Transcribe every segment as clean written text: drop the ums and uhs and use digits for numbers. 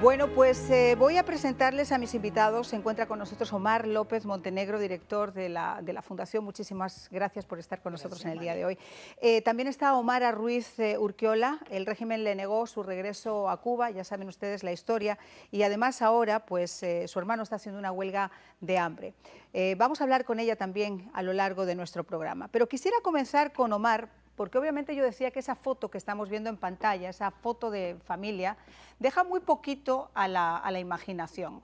Bueno, pues voy a presentarles a mis invitados. Se encuentra con nosotros Omar López Montenegro, director de la Fundación. Muchísimas gracias por estar con nosotros en el día de hoy. También está Omar Ruiz Urquiola. El régimen le negó su regreso a Cuba, ya saben ustedes la historia, y además ahora pues su hermano está haciendo una huelga de hambre. Vamos a hablar con ella también a lo largo de nuestro programa. Pero quisiera comenzar con Omar, porque obviamente yo decía que esa foto que estamos viendo en pantalla, esa foto de familia, deja muy poquito a la imaginación.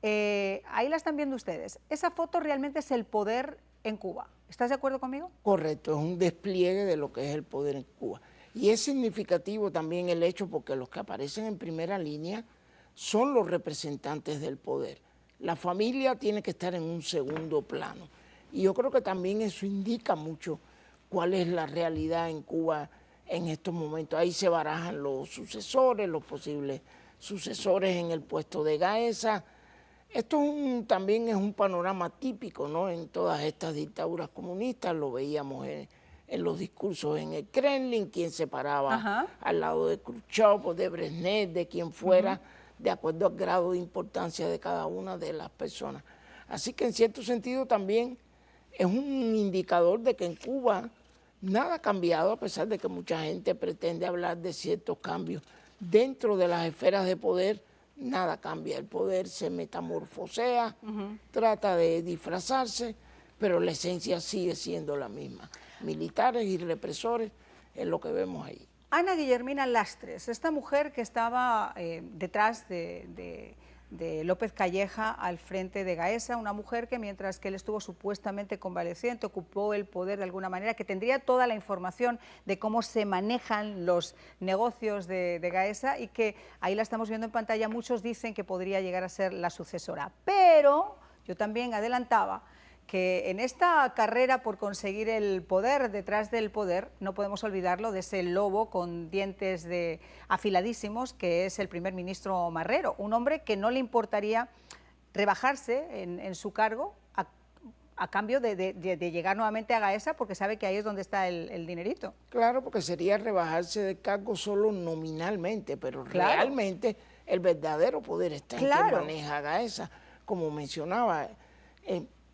Ahí la están viendo ustedes. Esa foto realmente es el poder en Cuba. ¿Estás de acuerdo conmigo? Correcto, es un despliegue de lo que es el poder en Cuba. Y es significativo también el hecho porque los que aparecen en primera línea son los representantes del poder. La familia tiene que estar en un segundo plano. Y yo creo que también eso indica mucho cuál es la realidad en Cuba en estos momentos. Ahí se barajan los sucesores, los posibles sucesores en el puesto de Gaesa. Esto también es un panorama típico, ¿no? En todas estas dictaduras comunistas, lo veíamos en los discursos en el Kremlin, quien se paraba al lado de Khrushchev o de Brezhnev, de quien fuera, de acuerdo al grado de importancia de cada una de las personas. Así que en cierto sentido también es un indicador de que en Cuba nada ha cambiado, a pesar de que mucha gente pretende hablar de ciertos cambios. Dentro de las esferas de poder, nada cambia. El poder se metamorfosea, trata de disfrazarse, pero la esencia sigue siendo la misma. Militares y represores es lo que vemos ahí. Ana Guillermina Lastres, esta mujer que estaba detrás de López Calleja al frente de Gaesa, una mujer que mientras que él estuvo supuestamente convaleciente, ocupó el poder de alguna manera, que tendría toda la información de cómo se manejan los negocios de Gaesa y que ahí la estamos viendo en pantalla, muchos dicen que podría llegar a ser la sucesora. Pero yo también adelantaba que en esta carrera por conseguir el poder detrás del poder, no podemos olvidarlo de ese lobo con dientes afiladísimos que es el primer ministro Marrero, un hombre que no le importaría rebajarse en su cargo a cambio de llegar nuevamente a Gaesa, porque sabe que ahí es donde está el dinerito. Claro, porque sería rebajarse del cargo solo nominalmente, pero realmente el verdadero poder está en quien maneja Gaesa, como mencionaba.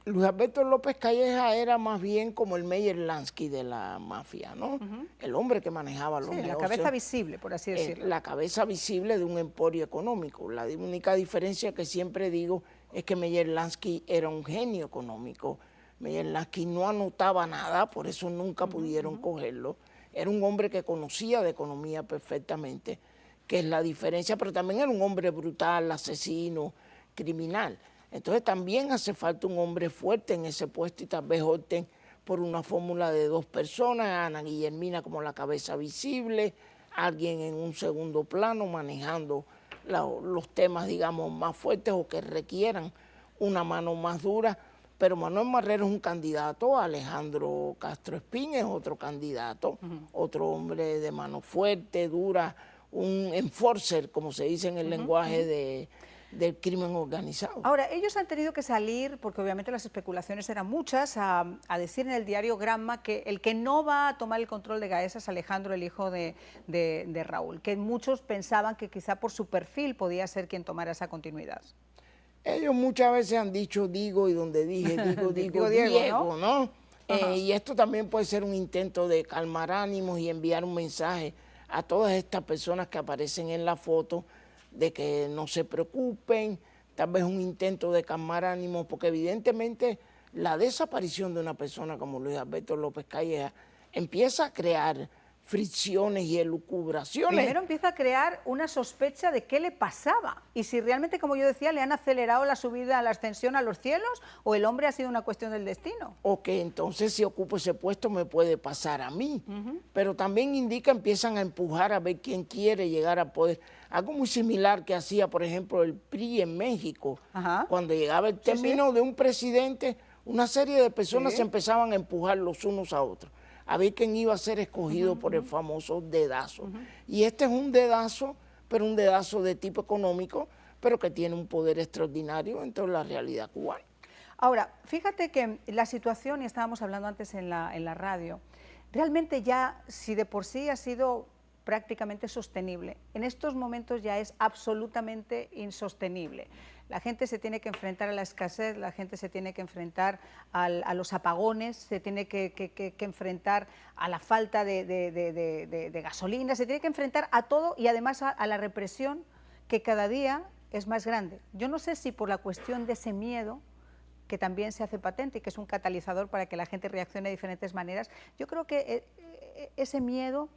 Luis Alberto López Calleja era más bien como el Meyer Lansky de la mafia, ¿no? El hombre que manejaba los negocios. La cabeza visible, por así decirlo. La cabeza visible de un emporio económico. La única diferencia que siempre digo es que Meyer Lansky era un genio económico. Meyer Lansky no anotaba nada, por eso nunca pudieron cogerlo. Era un hombre que conocía de economía perfectamente, que es la diferencia, pero también era un hombre brutal, asesino, criminal. Entonces también hace falta un hombre fuerte en ese puesto y tal vez opten por una fórmula de dos personas, Ana Guillermina como la cabeza visible, alguien en un segundo plano manejando los temas, digamos, más fuertes o que requieran una mano más dura. Pero Manuel Marrero es un candidato, Alejandro Castro Espín es otro candidato, otro hombre de mano fuerte, dura, un enforcer, como se dice en el lenguaje del crimen organizado. Ahora, ellos han tenido que salir, porque obviamente las especulaciones eran muchas, a decir en el diario Granma que el que no va a tomar el control de Gaesa es Alejandro, el hijo de Raúl, que muchos pensaban que quizá por su perfil podía ser quien tomara esa continuidad. Ellos muchas veces han dicho digo y donde dije digo Diego, ¿no? Y esto también puede ser un intento de calmar ánimos y enviar un mensaje a todas estas personas que aparecen en la foto de que no se preocupen, tal vez un intento de calmar ánimos, porque evidentemente la desaparición de una persona como Luis Alberto López Calleja empieza a crear fricciones y elucubraciones. Primero empieza a crear una sospecha de qué le pasaba y si realmente, como yo decía, le han acelerado la subida, la ascensión a los cielos o el hombre ha sido una cuestión del destino. O que entonces si ocupo ese puesto me puede pasar a mí. Pero también empiezan a empujar a ver quién quiere llegar al poder. Algo muy similar que hacía, por ejemplo, el PRI en México. Cuando llegaba el término de un presidente, una serie de personas se empezaban a empujar los unos a otros, a ver quién iba a ser escogido por el famoso dedazo. Y este es un dedazo, pero un dedazo de tipo económico, pero que tiene un poder extraordinario dentro de la realidad cubana. Ahora, fíjate que la situación, y estábamos hablando antes en la radio, realmente ya, si de por sí ha sido prácticamente sostenible. En estos momentos ya es absolutamente insostenible. La gente se tiene que enfrentar a la escasez, la gente se tiene que enfrentar a los apagones, se tiene que enfrentar a la falta de gasolina, se tiene que enfrentar a todo y además a la represión que cada día es más grande. Yo no sé si por la cuestión de ese miedo que también se hace patente y que es un catalizador para que la gente reaccione de diferentes maneras, yo creo que ese miedo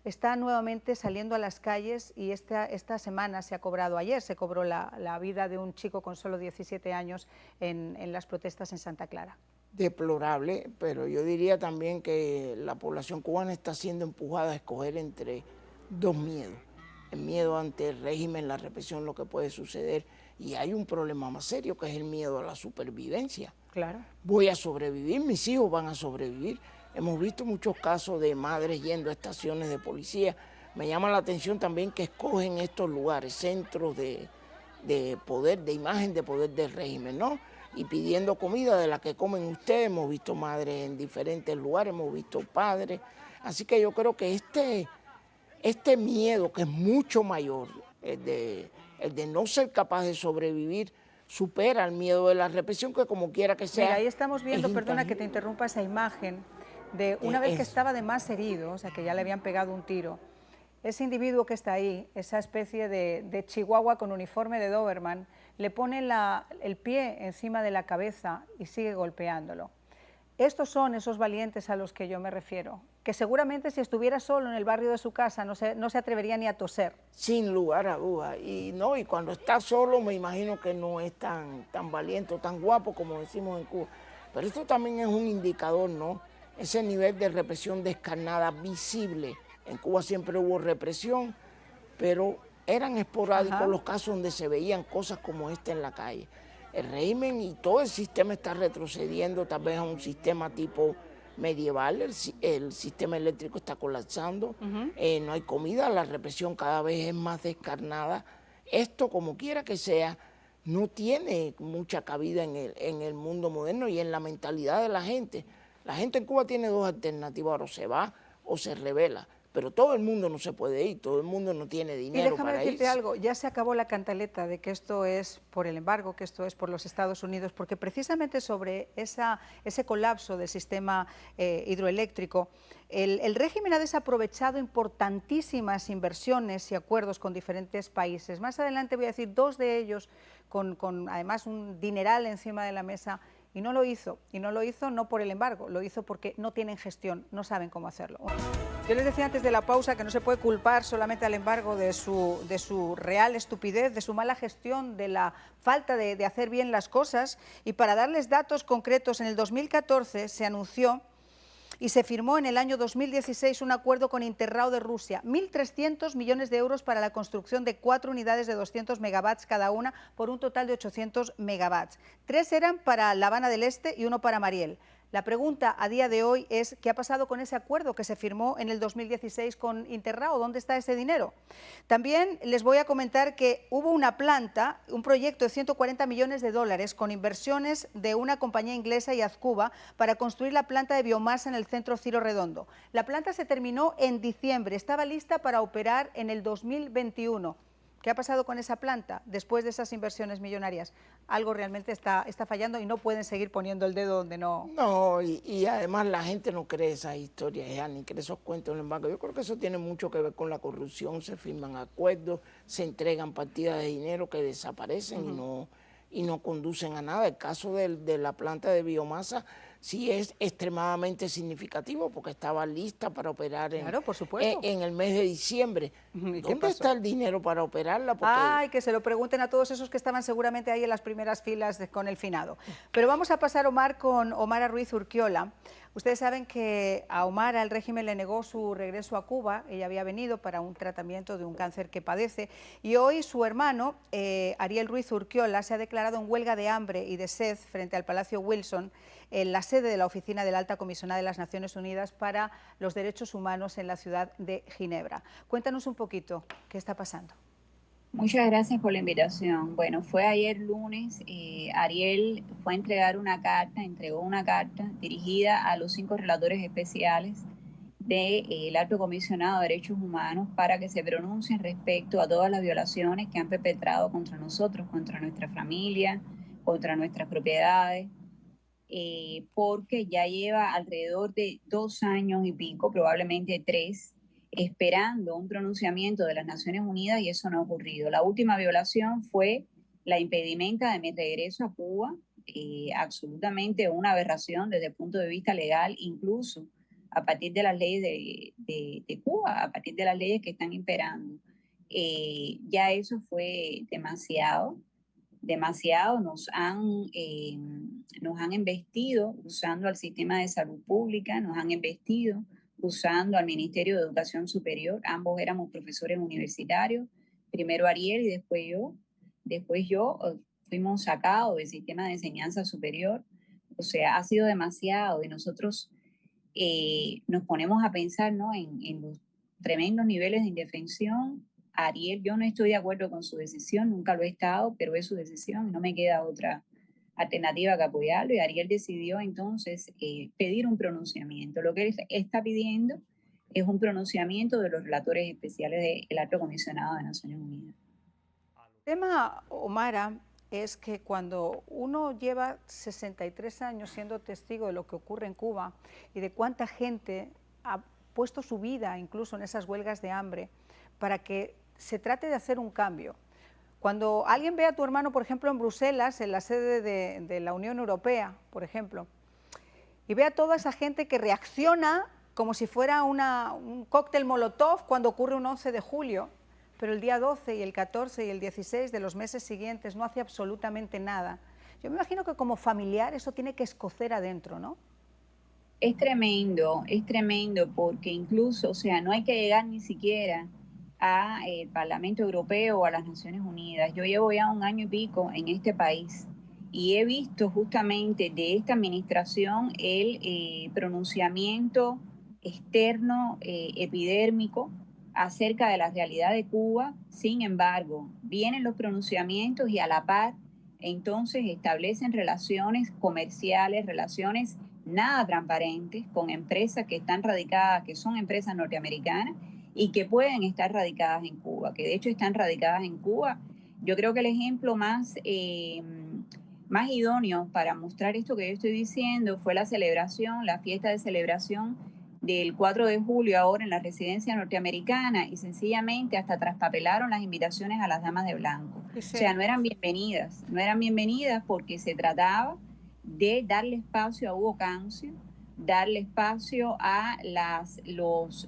está nuevamente saliendo a las calles y esta semana se ha cobrado, ayer se cobró la vida de un chico con solo 17 años en las protestas en Santa Clara. Deplorable, pero yo diría también que la población cubana está siendo empujada a escoger entre dos miedos. El miedo ante el régimen, la represión, lo que puede suceder, y hay un problema más serio que es el miedo a la supervivencia. Claro. Voy a sobrevivir, mis hijos van a sobrevivir. Hemos visto muchos casos de madres yendo a estaciones de policía. Me llama la atención también que escogen estos lugares, centros de poder, de imagen de poder del régimen, ¿no? Y pidiendo comida de la que comen ustedes. Hemos visto madres en diferentes lugares, hemos visto padres. Así que yo creo que este miedo, que es mucho mayor, el de no ser capaz de sobrevivir, supera el miedo de la represión, que como quiera que sea. Mira, ahí estamos viendo, perdona que te interrumpa, esa imagen de una vez que estaba de más herido, o sea que ya le habían pegado un tiro. Ese individuo que está ahí, esa especie de chihuahua con uniforme de Doberman, le pone el pie encima de la cabeza y sigue golpeándolo. Estos son esos valientes a los que yo me refiero, que seguramente si estuviera solo en el barrio de su casa no se atrevería ni a toser. Sin lugar a dudas. Y cuando está solo me imagino que no es tan valiente o tan guapo como decimos en Cuba. Pero esto también es un indicador, ¿no? Ese nivel de represión descarnada visible. En Cuba siempre hubo represión, pero eran esporádicos los casos donde se veían cosas como esta en la calle. El régimen y todo el sistema está retrocediendo tal vez a un sistema tipo medieval, el sistema eléctrico está colapsando, no hay comida, la represión cada vez es más descarnada. Esto, como quiera que sea, no tiene mucha cabida en el mundo moderno y en la mentalidad de la gente. La gente en Cuba tiene dos alternativas, o se va o se rebela. Pero todo el mundo no se puede ir, todo el mundo no tiene dinero para irse. Y déjame decirte algo, ya se acabó la cantaleta de que esto es por el embargo, que esto es por los Estados Unidos, porque precisamente sobre ese colapso del sistema hidroeléctrico, el régimen ha desaprovechado importantísimas inversiones y acuerdos con diferentes países. Más adelante voy a decir dos de ellos con además un dineral encima de la mesa. Y no lo hizo no por el embargo, lo hizo porque no tienen gestión, no saben cómo hacerlo. Yo les decía antes de la pausa que no se puede culpar solamente al embargo de su real estupidez, de su mala gestión, de la falta de hacer bien las cosas. Y para darles datos concretos, en el 2014 se anunció y se firmó en el año 2016 un acuerdo con Interrao de Rusia, 1.300 millones de euros para la construcción de 4 unidades de 200 megavatios cada una, por un total de 800 megavatios. 3 eran para La Habana del Este y 1 para Mariel. La pregunta a día de hoy es ¿qué ha pasado con ese acuerdo que se firmó en el 2016 con Interrao? ¿Dónde está ese dinero? También les voy a comentar que hubo una planta, un proyecto de 140 millones de dólares con inversiones de una compañía inglesa y Azcuba para construir la planta de biomasa en el centro Ciro Redondo. La planta se terminó en diciembre, estaba lista para operar en el 2021. ¿Qué ha pasado con esa planta después de esas inversiones millonarias? Algo realmente está fallando y no pueden seguir poniendo el dedo donde no... No, y además la gente no cree esas historias ya, ni cree esos cuentos en el banco. Yo creo que eso tiene mucho que ver con la corrupción, se firman acuerdos, se entregan partidas de dinero que desaparecen y no conducen a nada. El caso de la planta de biomasa sí es extremadamente significativo porque estaba lista para operar claro, por supuesto. En el mes de diciembre. ¿Dónde está el dinero para operarla? Porque... Ay, que se lo pregunten a todos esos que estaban seguramente ahí en las primeras filas con el finado. Pero vamos a pasar, Omar, con Omara Ruiz Urquiola. Ustedes saben que a Omara el régimen le negó su regreso a Cuba. Ella había venido para un tratamiento de un cáncer que padece y hoy su hermano, Ariel Ruiz Urquiola, se ha declarado en huelga de hambre y de sed frente al Palacio Wilson, en la sede de la Oficina de la Alta Comisionada de las Naciones Unidas para los Derechos Humanos en la ciudad de Ginebra. Cuéntanos un poquito qué está pasando. Muchas gracias por la invitación. Bueno, fue ayer lunes, Ariel fue a entregó una carta dirigida a los 5 relatores especiales del Alto Comisionado de Derechos Humanos para que se pronuncien respecto a todas las violaciones que han perpetrado contra nosotros, contra nuestra familia, contra nuestras propiedades, porque ya lleva alrededor de 2 años y pico, probablemente 3, esperando un pronunciamiento de las Naciones Unidas y eso no ha ocurrido. La última violación fue la impedimenta de mi regreso a Cuba, absolutamente una aberración desde el punto de vista legal, incluso a partir de las leyes de Cuba, a partir de las leyes que están imperando. Ya eso fue demasiado, demasiado. Nos han embestido usando al sistema de salud pública, nos han embestido usando al Ministerio de Educación Superior. Ambos éramos profesores universitarios, primero Ariel y después yo. Después yo fuimos sacados del sistema de enseñanza superior. O sea, ha sido demasiado y nosotros nos ponemos a pensar, ¿no?, en los tremendos niveles de indefensión. Ariel, yo no estoy de acuerdo con su decisión, nunca lo he estado, pero es su decisión y no me queda otra alternativa que apoyarlo. Y Ariel decidió entonces pedir un pronunciamiento. Lo que él está pidiendo es un pronunciamiento de los relatores especiales del Alto Comisionado de Naciones Unidas. El tema, Omara, es que cuando uno lleva 63 años siendo testigo de lo que ocurre en Cuba y de cuánta gente ha puesto su vida incluso en esas huelgas de hambre para que se trate de hacer un cambio. Cuando alguien ve a tu hermano, por ejemplo, en Bruselas, en la sede de la Unión Europea, por ejemplo, y ve a toda esa gente que reacciona como si fuera un cóctel molotov cuando ocurre un 11 de julio, pero el día 12 y el 14 y el 16 de los meses siguientes no hace absolutamente nada. Yo me imagino que como familiar eso tiene que escocer adentro, ¿no? Es tremendo porque incluso, o sea, no hay que llegar ni siquiera al Parlamento Europeo o a las Naciones Unidas. Yo llevo ya 1 año y pico en este país y he visto justamente de esta administración el pronunciamiento externo, epidérmico, acerca de la realidad de Cuba. Sin embargo, vienen los pronunciamientos y a la par, entonces establecen relaciones comerciales, relaciones nada transparentes con empresas que están radicadas, que son empresas norteamericanas y que pueden estar radicadas en Cuba, que de hecho están radicadas en Cuba. Yo creo que el ejemplo más idóneo para mostrar esto que yo estoy diciendo fue la fiesta de celebración del 4 de julio ahora en la residencia norteamericana y sencillamente hasta traspapelaron las invitaciones a las damas de blanco. Sí. O sea, no eran bienvenidas porque se trataba de darle espacio a Hugo Cancio, darle espacio a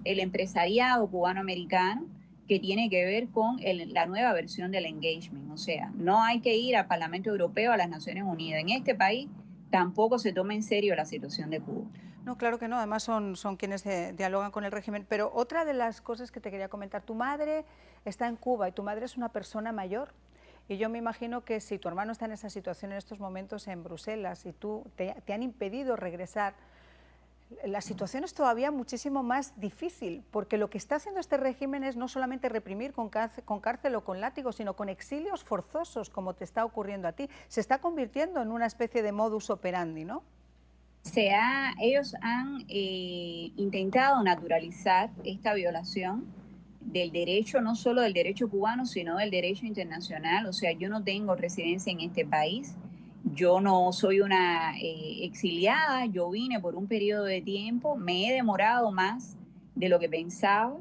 el empresariado cubano-americano que tiene que ver con la nueva versión del engagement. O sea, no hay que ir al Parlamento Europeo, a las Naciones Unidas. En este país tampoco se toma en serio la situación de Cuba. No, claro que no, además son quienes dialogan con el régimen. Pero otra de las cosas que te quería comentar, tu madre está en Cuba y tu madre es una persona mayor. Y yo me imagino que si tu hermano está en esa situación en estos momentos en Bruselas y te han impedido regresar, la situación es todavía muchísimo más difícil, porque lo que está haciendo este régimen es no solamente reprimir con cárcel o con látigo, sino con exilios forzosos, como te está ocurriendo a ti. Se está convirtiendo en una especie de modus operandi, ¿no? Ellos han intentado naturalizar esta violación del derecho, no solo del derecho cubano, sino del derecho internacional. O sea, yo no tengo residencia en este país, yo no soy una exiliada, yo vine por un periodo de tiempo, me he demorado más de lo que pensaba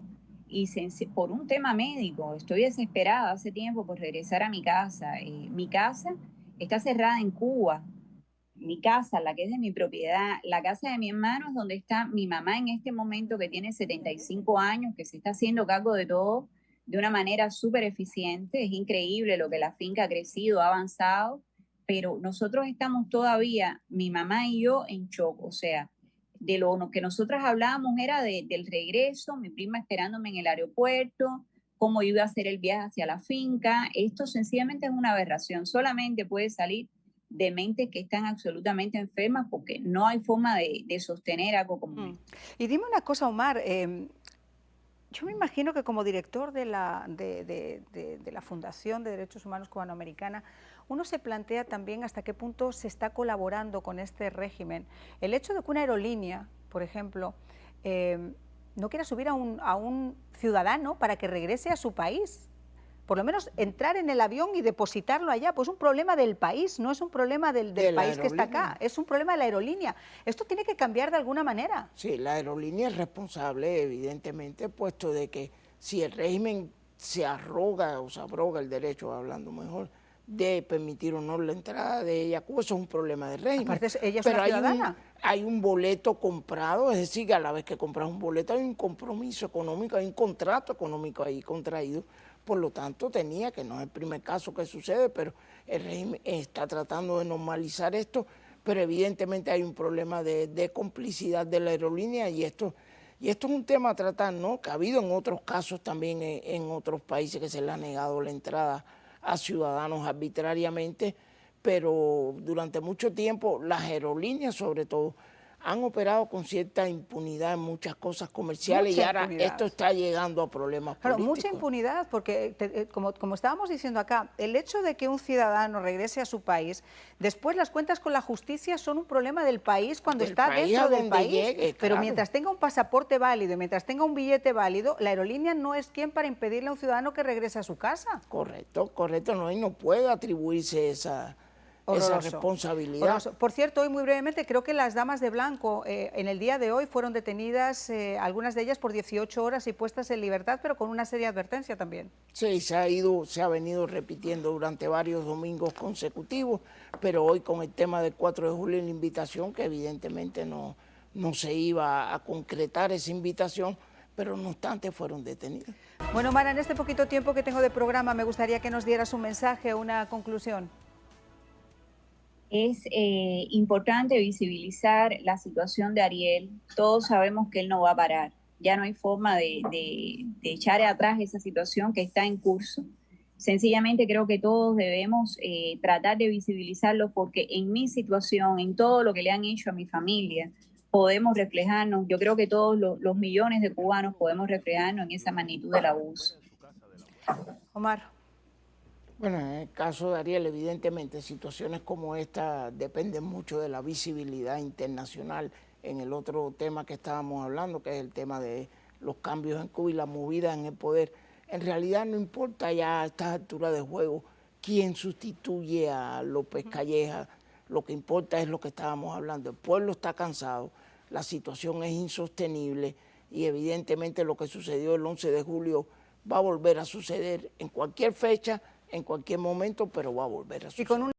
y por un tema médico, estoy desesperada hace tiempo por regresar a mi casa. Mi casa está cerrada en Cuba. Mi casa, la que es de mi propiedad, la casa de mi hermano es donde está mi mamá en este momento que tiene 75 años, que se está haciendo cargo de todo de una manera súper eficiente. Es increíble lo que la finca ha crecido, ha avanzado, pero nosotros estamos todavía, mi mamá y yo, en shock. O sea, de lo que nosotras hablábamos era del regreso, mi prima esperándome en el aeropuerto, cómo iba a hacer el viaje hacia la finca. Esto sencillamente es una aberración, solamente puede salir de mentes que están absolutamente enfermas porque no hay forma de sostener algo como esto. Y dime una cosa, Omar, yo me imagino que como director de la Fundación de Derechos Humanos Cubanoamericana, uno se plantea también hasta qué punto se está colaborando con este régimen. El hecho de que una aerolínea, por ejemplo, no quiera subir a un ciudadano para que regrese a su país. Por lo menos entrar en el avión y depositarlo allá, pues es un problema del país, no es un problema del país que está acá, es un problema de la aerolínea. Esto tiene que cambiar de alguna manera. Sí, la aerolínea es responsable, evidentemente, puesto de que si el régimen se arroga o se abroga el derecho, hablando mejor, de permitir o no la entrada de ella, eso es un problema del régimen. Aparte, ella es pero una ciudadana. Hay un boleto comprado, es decir, que a la vez que compras un boleto hay un compromiso económico, hay un contrato económico ahí contraído. Por lo tanto, tenía, que no es el primer caso que sucede, pero el régimen está tratando de normalizar esto, pero evidentemente hay un problema de complicidad de la aerolínea y esto es un tema a tratar, ¿no? Que ha habido en otros casos también en otros países que se le ha negado la entrada a ciudadanos arbitrariamente, pero durante mucho tiempo las aerolíneas sobre todo han operado con cierta impunidad en muchas cosas comerciales Mucha y ahora impunidad. esto está llegando a problemas políticos. Mucha impunidad, porque como estábamos diciendo acá, el hecho de que un ciudadano regrese a su país, después las cuentas con la justicia son un problema del país cuando está dentro del país. Llegue, pero claro. mientras tenga un pasaporte válido y mientras tenga un billete válido, la aerolínea no es quien para impedirle a un ciudadano que regrese a su casa. Correcto, no, y no puede atribuirse esa responsabilidad. Horroroso. Por cierto, hoy muy brevemente, creo que las damas de blanco en el día de hoy fueron detenidas, algunas de ellas por 18 horas y puestas en libertad, pero con una seria advertencia también. Sí, se ha venido repitiendo durante varios domingos consecutivos, pero hoy con el tema del 4 de julio y la invitación, que evidentemente no se iba a concretar esa invitación, pero no obstante fueron detenidas. Bueno, Mara, en este poquito tiempo que tengo de programa, me gustaría que nos dieras un mensaje, una conclusión. Es importante visibilizar la situación de Ariel. Todos sabemos que él no va a parar. Ya no hay forma de echar atrás esa situación que está en curso. Sencillamente creo que todos debemos tratar de visibilizarlo porque en mi situación, en todo lo que le han hecho a mi familia, podemos reflejarnos. Yo creo que todos los millones de cubanos podemos reflejarnos en esa magnitud del abuso. Omar. Bueno, en el caso de Ariel, evidentemente, situaciones como esta dependen mucho de la visibilidad internacional. En el otro tema que estábamos hablando, que es el tema de los cambios en Cuba y la movida en el poder, en realidad no importa ya a estas alturas de juego quién sustituye a López Calleja, lo que importa es lo que estábamos hablando. El pueblo está cansado, la situación es insostenible y evidentemente lo que sucedió el 11 de julio va a volver a suceder en cualquier fecha, en cualquier momento, pero va a volver a suceder.